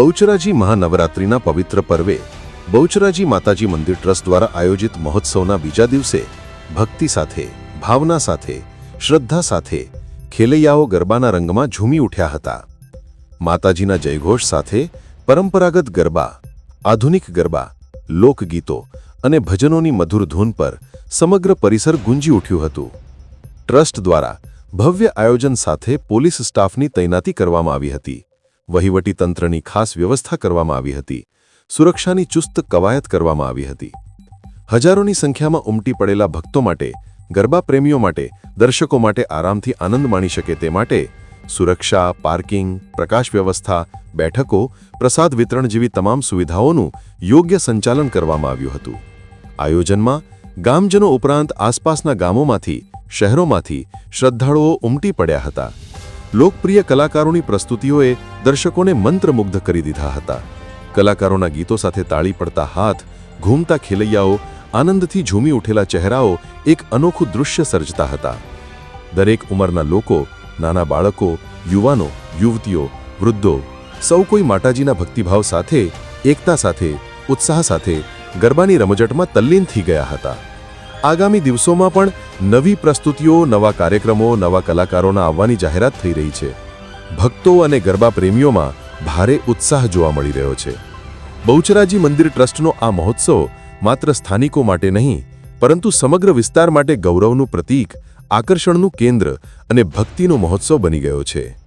બહુચરાજી મહાનવરાત્રિના પવિત્ર પર્વે બહુચરાજી માતાજી મંદિર ટ્રસ્ટ દ્વારા આયોજિત મહોત્સવના બીજા દિવસે ભક્તિ સાથે, ભાવના સાથે, શ્રદ્ધા સાથે ખેલૈયાઓ ગરબાના રંગમાં ઝૂમી ઉઠ્યા હતા. માતાજીના જયઘોષ સાથે પરંપરાગત ગરબા, આધુનિક ગરબા, લોકગીતો અને ભજનોની મધુર ધૂન પર સમગ્ર પરિસર ગુંજી ઉઠ્યું હતું. ટ્રસ્ટ દ્વારા ભવ્ય આયોજન સાથે પોલીસ સ્ટાફની તૈનાતી કરવામાં આવી હતી. વહીવટી તંત્રની ખાસ વ્યવસ્થા કરવામાં આવી હતી. સુરક્ષાની ચુસ્ત કવાયત કરવામાં આવી હતી. હજારોની સંખ્યામાં ઉમટી પડેલા ભક્તો માટે, ગરબા પ્રેમીઓ માટે, દર્શકો માટે આરામથી આનંદ માણી શકે તે માટે સુરક્ષા, પાર્કિંગ, પ્રકાશ વ્યવસ્થા, બેઠકો, પ્રસાદ વિતરણ જેવી તમામ સુવિધાઓનું યોગ્ય સંચાલન કરવામાં આવ્યું હતું. આયોજનમાં ગામજનો ઉપરાંત આસપાસના ગામોમાંથી, શહેરોમાંથી શ્રદ્ધાળુઓ ઉમટી પડ્યા હતા. લોકપ્રિય કલાકારોની પ્રસ્તુતિઓએ દર્શકોને મંત્રમુગ્ધ કરી દીધા હતા. કલાકારોના ગીતો સાથે તાળી પડતા હાથ, ઘૂમતા ખેલૈયાઓ, આનંદથી ઝૂમી ઉઠેલા ચહેરાઓ એક અનોખું દૃશ્ય સર્જતા હતા. દરેક ઉંમરના લોકો, નાના બાળકો, યુવાનો, યુવતીઓ, વૃદ્ધો સૌ કોઈ માતાજીના ભક્તિભાવ સાથે, એકતા સાથે, ઉત્સાહ સાથે ગરબાની રમઝટમાં તલ્લીન થઈ ગયા હતા. આગામી દિવસોમાં પણ નવી પ્રસ્તુતિઓ, નવા કાર્યક્રમો, નવા કલાકારોના આવવાની જાહેરાત થઈ રહી છે. ભક્તો અને ગરબા પ્રેમીઓમાં ભારે ઉત્સાહ જોવા મળી રહ્યો છે. બહુચરાજી મંદિર ટ્રસ્ટનો આ મહોત્સવ માત્ર સ્થાનિકો માટે નહીં, પરંતુ સમગ્ર વિસ્તાર માટે ગૌરવનું પ્રતીક, આકર્ષણનું કેન્દ્ર અને ભક્તિનો મહોત્સવ બની ગયો છે.